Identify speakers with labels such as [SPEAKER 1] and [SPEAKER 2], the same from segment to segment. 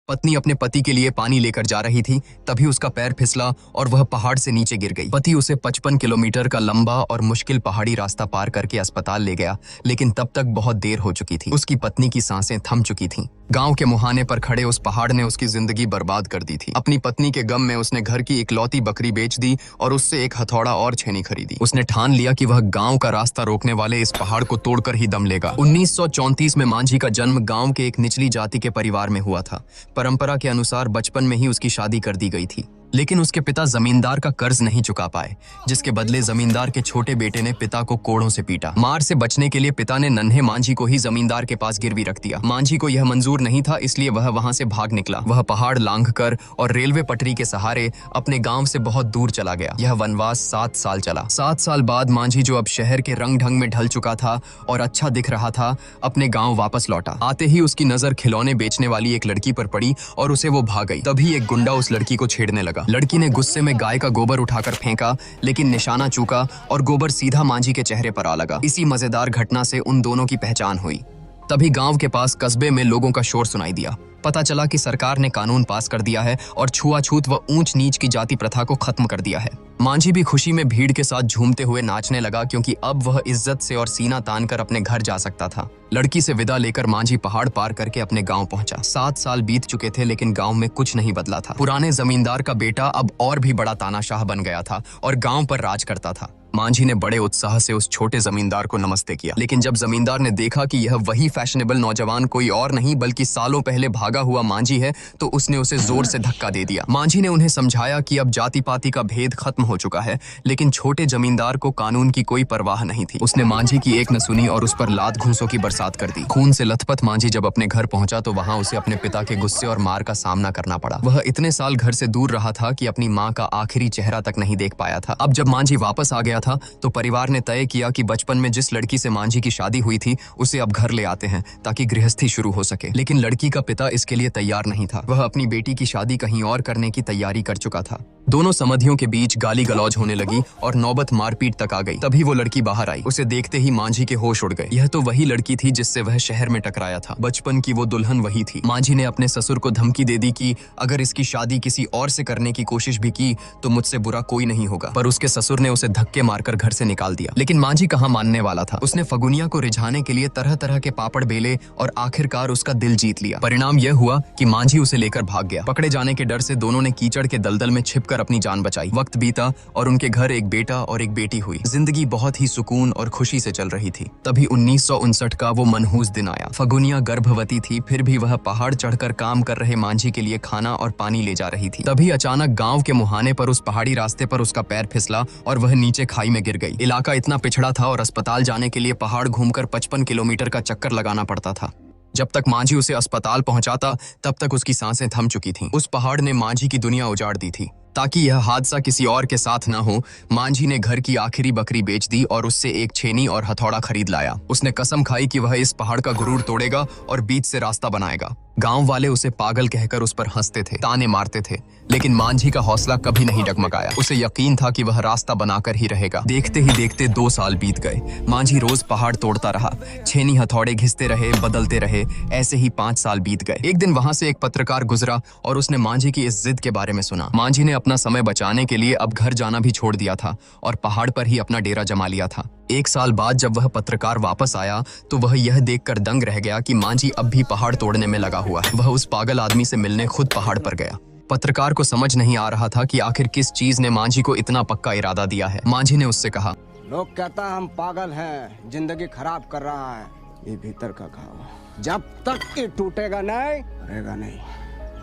[SPEAKER 1] पत्नी अपने पति के लिए पानी लेकर जा रही थी, तभी उसका पैर फिसला और वह पहाड़ से नीचे गिर गई। पति उसे 55 किलोमीटर का लंबा और मुश्किल पहाड़ी रास्ता पार करके अस्पताल ले गया, लेकिन तब तक बहुत देर हो चुकी थी। उसकी पत्नी की सांसें थम चुकी थीं। गांव के मुहाने पर खड़े उस पहाड़ ने उसकी जिंदगी बर्बाद कर दी थी। अपनी पत्नी के गम में उसने घर की इकलौती बकरी बेच दी और उससे एक हथौड़ा और छेनी खरीदी। उसने ठान लिया कि वह गांव का रास्ता रोकने वाले इस पहाड़ को तोड़कर ही दम लेगा। 1934 में मांझी का जन्म गांव के एक निचली जाति के परिवार में हुआ था। परंपरा के अनुसार बचपन में ही उसकी शादी कर दी गई थी, लेकिन उसके पिता जमींदार का कर्ज नहीं चुका पाए, जिसके बदले जमींदार के छोटे बेटे ने पिता को कोड़ों से पीटा। मार से बचने के लिए पिता ने नन्हे मांझी को ही जमींदार के पास गिरवी रख दिया। मांझी को यह मंजूर नहीं था, इसलिए वह वहां से भाग निकला। वह पहाड़ लांघकर और रेलवे पटरी के सहारे अपने गांव से बहुत दूर चला गया। यह वनवास 7 साल चला। 7 साल बाद मांझी, जो अब शहर के रंग ढंग में ढल चुका था और अच्छा दिख रहा था, अपने गाँव वापस लौटा। आते ही उसकी नजर खिलौने बेचने वाली एक लड़की पर पड़ी और उसे वो भाग गई। तभी एक गुंडा उस लड़की को छेड़ने लगा। लड़की ने गुस्से में गाय का गोबर उठाकर फेंका, लेकिन निशाना चूका और गोबर सीधा मांझी के चेहरे पर आ लगा। इसी मजेदार घटना से उन दोनों की पहचान हुई। तभी गांव के पास कस्बे में लोगों का शोर सुनाई दिया। पता चला कि सरकार ने कानून पास कर दिया है और छुआछूत व ऊंच नीच की जाति प्रथा को खत्म कर दिया है। मांझी भी खुशी में भीड़ के साथ झूमते हुए नाचने लगा, क्योंकि अब वह इज्जत से और सीना तान कर अपने घर जा सकता था। लड़की से विदा लेकर मांझी पहाड़ पार करके अपने गांव पहुंचा। 7 साल बीत चुके थे, लेकिन गांव में कुछ नहीं बदला था। पुराने जमींदार का बेटा अब और भी बड़ा तानाशाह बन गया था और गांव पर राज करता था। मांझी ने बड़े उत्साह से उस छोटे जमींदार को नमस्ते किया, लेकिन जब जमींदार ने देखा कि यह वही फैशनेबल नौजवान कोई और नहीं बल्कि सालों पहले भागा हुआ मांझी है, तो उसने उसे जोर से धक्का दे दिया। मांझी ने उन्हें समझाया कि अब जाति पाति का भेद खत्म हो चुका है, लेकिन छोटे जमींदार को कानून की कोई परवाह नहीं थी। उसने मांझी की एक न सुनी और उस पर लात घूंसों की बरसात कर दी। खून से लथपथ मांझी जब अपने घर पहुंचा तो वहां उसे अपने पिता के गुस्से और मार का सामना करना पड़ा। वह इतने साल घर से दूर रहा था कि अपनी मां का आखिरी चेहरा तक नहीं देख पाया था। अब जब मांझी वापस आ गया था तो परिवार ने तय किया कि बचपन में जिस लड़की से मांझी की शादी हुई थी उसे अब घर ले आते हैं, ताकि गृहस्थी शुरू हो सके। लेकिन लड़की का पिता इसके लिए तैयार नहीं था। वह अपनी बेटी की शादी कहीं और करने की तैयारी कर चुका था। दोनों समधियों के बीच गाली गलौज होने लगी और नौबत मारपीट तक आ गई। तभी वो लड़की बाहर आई। उसे देखते ही मांझी के होश उड़ गए। यह तो वही लड़की थी जिससे वह शहर में टकराया था। बचपन की वो दुल्हन वही थी। मांझी ने अपने ससुर को धमकी दे दी कि अगर इसकी शादी किसी और से करने की कोशिश भी की तो मुझसे बुरा कोई नहीं होगा, पर उसके ससुर ने उसे धक्के मारकर घर से निकाल दिया। लेकिन मांझी कहाँ मानने वाला था। उसने फगुनिया को रिझाने के लिए तरह तरह के पापड़ बेले और आखिरकार उसका दिल जीत लिया। परिणाम यह हुआ कि मांझी उसे लेकर भाग गया। पकड़े जाने के डर से दोनों ने कीचड़ के दलदल में छिपकर अपनी जान बचाई। वक्त बीता और उनके घर एक बेटा और एक बेटी हुई। जिंदगी बहुत ही सुकून और खुशी से चल रही थी। तभी 1959 का वो मनहूस दिन आया। फगुनिया गर्भवती थी, फिर भी वह पहाड़ चढ़कर काम कर रहे मांझी के लिए खाना और पानी ले जा रही थी। तभी अचानक गांव के मुहाने पर उस पहाड़ी रास्ते पर उसका पैर फिसला और वह नीचे खाई में गिर गई। इलाका इतना पिछड़ा था और अस्पताल जाने के लिए पहाड़ घूमकर 55 किलोमीटर का चक्कर लगाना पड़ता था। जब तक मांझी उसे अस्पताल पहुंचाता तब तक उसकी सांसें थम चुकी थीं। उस पहाड़ ने मांझी की दुनिया उजाड़ दी थी। ताकि यह हादसा किसी और के साथ न हो, मांझी ने घर की आखिरी बकरी बेच दी और उससे एक छेनी और हथौड़ा खरीद लाया। उसने कसम खाई कि वह इस पहाड़ का गुरूर तोड़ेगा और बीच से रास्ता बनाएगा। गांव वाले उसे पागल कहकर उस पर हंसते थे, ताने मारते थे, लेकिन मांझी का हौसला कभी नहीं डगमगाया। उसे यकीन था कि वह रास्ता बनाकर ही रहेगा। देखते ही देखते 2 साल बीत गए। मांझी रोज पहाड़ तोड़ता रहा, छेनी हथौड़े घिसते रहे, बदलते रहे। ऐसे ही 5 साल बीत गए। एक दिन वहां से एक पत्रकार गुजरा और उसने मांझी की इस जिद के बारे में सुना। मांझी ने अपना समय बचाने के लिए अब घर जाना भी छोड़ दिया था और पहाड़ पर ही अपना डेरा जमा लिया था। 1 साल बाद जब वह पत्रकार वापस आया तो वह यह देखकर दंग रह गया कि मांझी अब भी पहाड़ तोड़ने में लगा हुआ है। वह उस पागल आदमी से मिलने खुद पहाड़ पर गया। पत्रकार को समझ नहीं आ रहा था कि आखिर किस चीज ने मांझी को इतना पक्का इरादा दिया है। मांझी ने उससे कहा,
[SPEAKER 2] लोग कहता हम पागल हैं, जिंदगी खराब कर रहा है। ये भीतर का घाव जब तक ये टूटेगा नहीं रहेगा नहीं।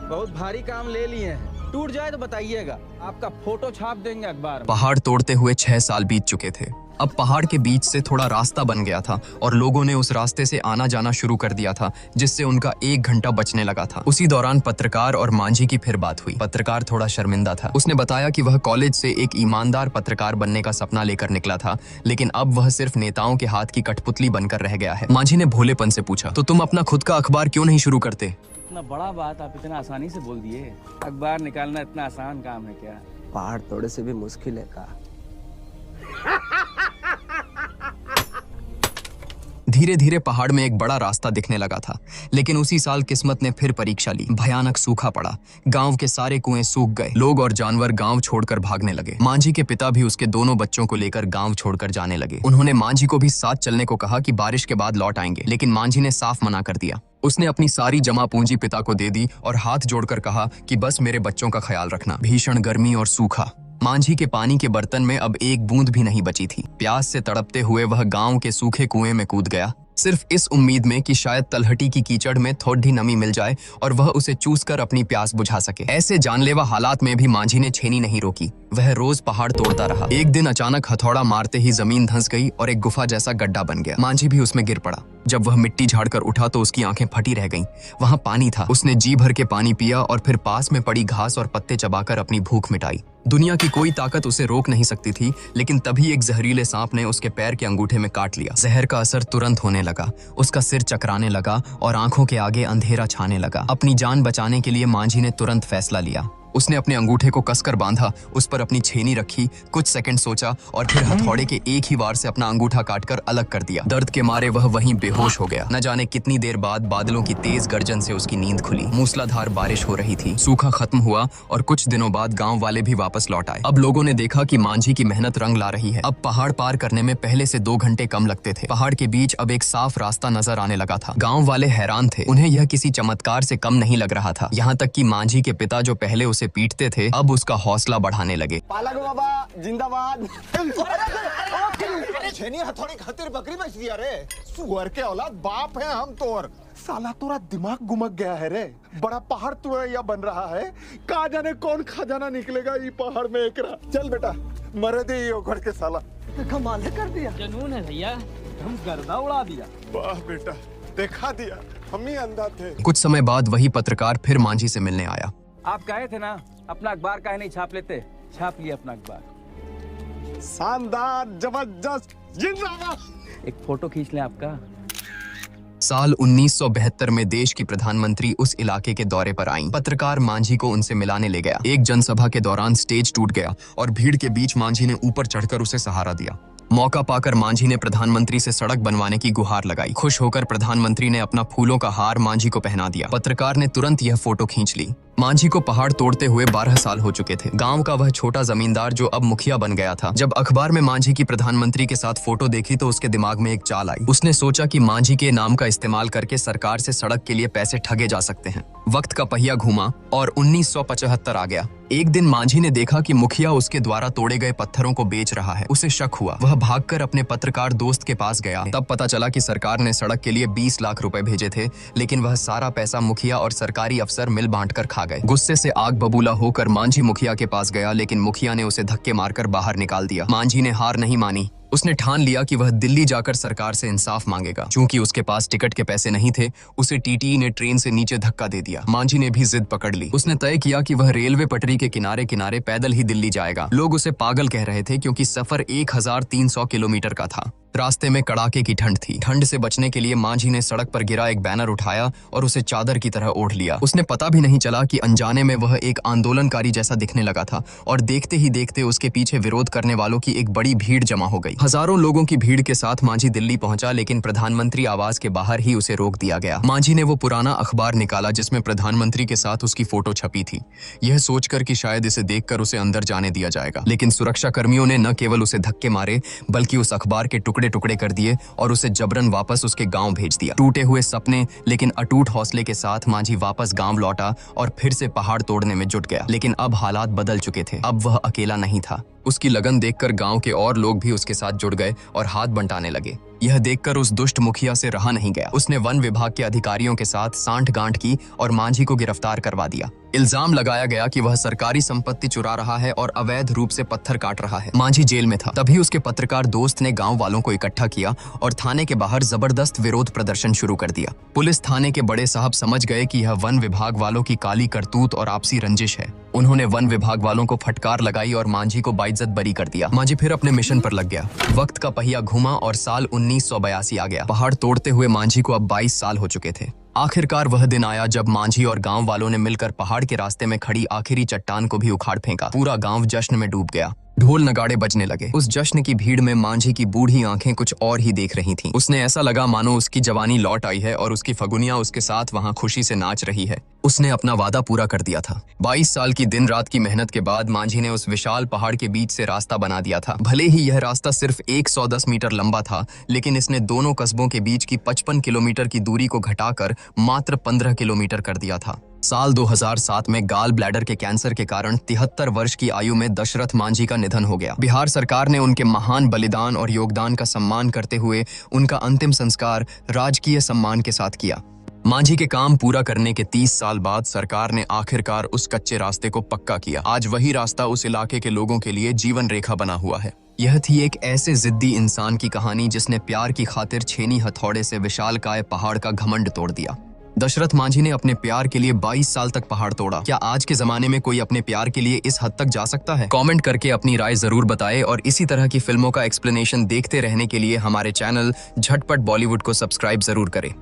[SPEAKER 3] बहुत भारी काम ले लिए हैं, टूट जाए तो बताइएगा, आपका फोटो छाप देंगे अखबार में।
[SPEAKER 1] पहाड़ तोड़ते हुए 6 साल बीत चुके थे। अब पहाड़ के बीच से थोड़ा रास्ता बन गया था और लोगों ने उस रास्ते से आना जाना शुरू कर दिया था, जिससे उनका 1 घंटा बचने लगा था। उसी दौरान पत्रकार और मांझी की फिर बात हुई। पत्रकार थोड़ा शर्मिंदा था। उसने बताया कि वह कॉलेज से एक ईमानदार पत्रकार बनने का सपना लेकर निकला था, लेकिन अब वह सिर्फ नेताओं के हाथ की कठपुतली बनकर रह गया है। मांझी ने भोलेपन से पूछा, तो तुम अपना खुद का अखबार क्यों नहीं शुरू करते?
[SPEAKER 3] इतना बड़ा बात आप इतना आसानी से बोल दिए। अखबार निकालना इतना आसान काम है क्या?
[SPEAKER 2] पहाड़ तोड़े से भी मुश्किल है का।
[SPEAKER 1] धीरे धीरे पहाड़ में एक बड़ा रास्ता दिखने लगा था, लेकिन उसी साल किस्मत ने फिर परीक्षा ली। भयानक सूखा पड़ा, गांव के सारे कुएं सूख गए, लोग और जानवर गांव छोड़कर भागने लगे। मांझी के पिता भी उसके दोनों बच्चों को लेकर गांव छोड़कर जाने लगे। उन्होंने मांझी को भी साथ चलने को कहा कि बारिश के बाद लौट आएंगे, लेकिन मांझी ने साफ मना कर दिया। उसने अपनी सारी जमा पूंजी पिता को दे दी और हाथ जोड़कर कहा कि बस मेरे बच्चों का ख्याल रखना। भीषण गर्मी और सूखा, मांझी के पानी के बर्तन में अब एक बूंद भी नहीं बची थी। प्यास से तड़पते हुए वह गांव के सूखे कुएं में कूद गया, सिर्फ इस उम्मीद में कि शायद तलहटी की कीचड़ में थोड़ी नमी मिल जाए और वह उसे चूसकर अपनी प्यास बुझा सके। ऐसे जानलेवा हालात में भी मांझी ने छेनी नहीं रोकी। वह रोज पहाड़ तोड़ता रहा। एक दिन अचानक हथौड़ा मारते ही जमीन धंस गई और एक गुफा जैसा गड्ढा बन गया। मांझी भी उसमें गिर पड़ा। जब वह मिट्टी झाड़कर उठा तो उसकी आंखें फटी रह गईं। वहां पानी था। उसने जी भर के पानी पिया और फिर पास में पड़ी घास और पत्ते चबाकर अपनी भूख मिटाई। दुनिया की कोई ताकत उसे रोक नहीं सकती थी, लेकिन तभी एक जहरीले सांप ने उसके पैर के अंगूठे में काट लिया। जहर का असर तुरंत होने लगा, उसका सिर चकराने लगा और आंखों के आगे अंधेरा छाने लगा। अपनी जान बचाने के लिए मांझी ने तुरंत फैसला लिया। उसने अपने अंगूठे को कसकर बांधा, उस पर अपनी छेनी रखी, कुछ सेकंड सोचा और फिर हथौड़े के एक ही वार से अपना अंगूठा काटकर अलग कर दिया। दर्द के मारे वह वहीं बेहोश हो गया। न जाने कितनी देर बाद बादलों की तेज गर्जन से उसकी नींद खुली। मूसलाधार बारिश हो रही थी, सूखा खत्म हुआ और कुछ दिनों बाद गांव वाले भी वापस लौट आए। अब लोगों ने देखा कि मांझी की मेहनत रंग ला रही है। अब पहाड़ पार करने में पहले से 2 घंटे कम लगते थे। पहाड़ के बीच अब एक साफ रास्ता नजर आने लगा था। गाँव वाले हैरान थे, उन्हें यह किसी चमत्कार से कम नहीं लग रहा था। यहाँ तक कि मांझी के पिता जो पहले उसे पीटते थे अब उसका हौसला बढ़ाने लगे।
[SPEAKER 2] पालक बाबा जिंदाबाद।
[SPEAKER 4] छेनी हथौड़ी खातिर बकरी बेच दिया रे। सुअर के औलाद बाप है हम तोर। साला तोरा दिमाग घुमक गया है रे। बड़ा पहाड़ तुरैया बन रहा है, कहा जाने कौन खजाना निकलेगा ये पहाड़ में एकरा। चल बेटा मरे दे ये ओखड़ के साला।
[SPEAKER 2] कमाल कर दिया।
[SPEAKER 5] जुनून है भैया, हम गर्दा उड़ा दिया।
[SPEAKER 4] वाह बेटा, देखा दिया, हम ही अंधा थे।
[SPEAKER 1] कुछ समय बाद वही पत्रकार फिर मांझी से मिलने आया।
[SPEAKER 3] आप कहे थे ना अपना अखबार काहे नहीं छाप लेते, छाप लिया अपना अखबार।
[SPEAKER 4] शानदार, जबरदस्त, जिंदाबाद।
[SPEAKER 3] एक फोटो खींच लें आपका।
[SPEAKER 1] साल 1972 में देश की प्रधानमंत्री उस इलाके के दौरे पर आईं। पत्रकार मांझी को उनसे मिलाने ले गया। एक जनसभा के दौरान स्टेज टूट गया और भीड़ के बीच मांझी ने ऊपर चढ़कर उसे सहारा दिया। मौका पाकर मांझी ने प्रधानमंत्री से सड़क बनवाने की गुहार लगाई। खुश होकर प्रधानमंत्री ने अपना फूलों का हार मांझी को पहना दिया। पत्रकार ने तुरंत यह फोटो खींच ली। मांझी को पहाड़ तोड़ते हुए 12 साल हो चुके थे। गांव का वह छोटा जमींदार जो अब मुखिया बन गया था। जब अखबार में मांझी की प्रधानमंत्री के साथ फोटो देखी तो उसके दिमाग में एक चाल आई। उसने सोचा कि मांझी के नाम का इस्तेमाल करके सरकार से सड़क के लिए पैसे ठगे जा सकते हैं। वक्त का पहिया घूमा और 1975 आ गया। एक दिन मांझी ने देखा कि मुखिया उसके द्वारा तोड़े गए पत्थरों को बेच रहा है। उसे शक हुआ। वह भागकर अपने पत्रकार दोस्त के पास गया। तब पता चला कि सरकार ने सड़क के लिए 20 लाख रुपए भेजे थे, लेकिन वह सारा पैसा मुखिया और सरकारी अफसर मिल बांटकर खा गए। गुस्से से आग बबूला होकर मांझी मुखिया के पास गया, लेकिन मुखिया ने उसे धक्के मारकर बाहर निकाल दिया। मांझी ने हार नहीं मानी। उसने ठान लिया कि वह दिल्ली जाकर सरकार से इंसाफ मांगेगा। चूंकि उसके पास टिकट के पैसे नहीं थे, उसे टीटीई ने ट्रेन से नीचे धक्का दे दिया। मांझी ने भी जिद पकड़ ली। उसने तय किया कि वह रेलवे पटरी के किनारे किनारे पैदल ही दिल्ली जाएगा। लोग उसे पागल कह रहे थे क्योंकि सफर 1300 किलोमीटर का था। रास्ते में कड़ाके की ठंड थी। ठंड से बचने के लिए मांझी ने सड़क पर गिरा एक बैनर उठाया और उसे चादर की तरह ओढ़ लिया। उसने पता भी नहीं चला कि अनजाने में वह एक आंदोलनकारी जैसा दिखने लगा था और देखते ही देखते उसके पीछे विरोध करने वालों की एक बड़ी भीड़ जमा हो गई। हजारों लोगों की भीड़ के साथ मांझी दिल्ली पहुंचा, लेकिन प्रधानमंत्री आवास के बाहर ही उसे रोक दिया गया। मांझी ने वो पुराना अखबार निकाला जिसमें प्रधानमंत्री के साथ उसकी फोटो छपी थी, यह सोचकर कि शायद इसे देखकर उसे अंदर जाने दिया जाएगा। लेकिन सुरक्षा कर्मियों ने न केवल उसे धक्के मारे बल्कि उस अखबार के टुकड़े टुकड़े कर दिए और उसे जबरन वापस उसके गांव भेज दिया। टूटे हुए सपने लेकिन अटूट हौसले के साथ मांझी वापस गांव लौटा और फिर से पहाड़ तोड़ने में जुट गया। लेकिन अब हालात बदल चुके थे। अब वह अकेला नहीं था। उसकी लगन देखकर गांव के और लोग भी उसके साथ जुड़ गए और हाथ बंटाने लगे। यह देखकर उस दुष्ट मुखिया से रहा नहीं गया। उसने वन विभाग के अधिकारियों के साथ सांठ-गांठ की और मांझी को गिरफ्तार करवा दिया। इल्जाम लगाया गया कि वह सरकारी संपत्ति चुरा रहा है और अवैध रूप से पत्थर काट रहा है। मांझी जेल में था। तभी उसके पत्रकार दोस्त ने गांव वालों को इकट्ठा किया और थाने के बाहर जबरदस्त विरोध प्रदर्शन शुरू कर दिया। पुलिस थाने के बड़े साहब समझ गए कि यह वन विभाग वालों की काली करतूत और आपसी रंजिश है। उन्होंने वन विभाग वालों को फटकार लगाई और मांझी को बाइज्जत बरी कर दिया। मांझी फिर अपने मिशन पर लग गया। वक्त का पहिया घूमा और साल 1982 आ गया। पहाड़ तोड़ते हुए मांझी को अब 22 साल हो चुके थे। आखिरकार वह दिन आया जब मांझी और गांव वालों ने मिलकर पहाड़ के रास्ते में खड़ी आखिरी चट्टान को भी उखाड़ फेंका। पूरा गांव जश्न में डूब गया। ढोल नगाड़े बजने लगे। उस जश्न की भीड़ में मांझी की बूढ़ी आंखें कुछ और ही देख रही थीं। उसने ऐसा लगा मानो उसकी जवानी लौट आई है और उसकी फगुनिया उसके साथ वहां खुशी से नाच रही है। उसने अपना वादा पूरा कर दिया था। 22 साल की दिन रात की मेहनत के बाद मांझी ने उस विशाल पहाड़ के बीच से रास्ता बना दिया था। भले ही यह रास्ता सिर्फ 110 मीटर लंबा था, लेकिन इसने दोनों कस्बों के बीच की 55 किलोमीटर की दूरी को घटाकर मात्र 15 किलोमीटर कर दिया था। साल 2007 में गाल ब्लैडर के कैंसर के कारण 73 वर्ष की आयु में दशरथ मांझी का निधन हो गया। बिहार सरकार ने उनके महान बलिदान और योगदान का सम्मान करते हुए उनका अंतिम संस्कार राजकीय सम्मान के साथ किया। मांझी के काम पूरा करने के 30 साल बाद सरकार ने आखिरकार उस कच्चे रास्ते को पक्का किया। आज वही रास्ता उस इलाके के लोगों के लिए जीवन रेखा बना हुआ है। यह थी एक ऐसे जिद्दी इंसान की कहानी जिसने प्यार की खातिर छेनी हथौड़े से विशालकाय पहाड़ का घमंड तोड़ दिया। दशरथ मांझी ने अपने प्यार के लिए 22 साल तक पहाड़ तोड़ा। क्या आज के जमाने में कोई अपने प्यार के लिए इस हद तक जा सकता है? कमेंट करके अपनी राय जरूर बताएं और इसी तरह की फिल्मों का एक्सप्लेनेशन देखते रहने के लिए हमारे चैनल झटपट बॉलीवुड को सब्सक्राइब जरूर करें।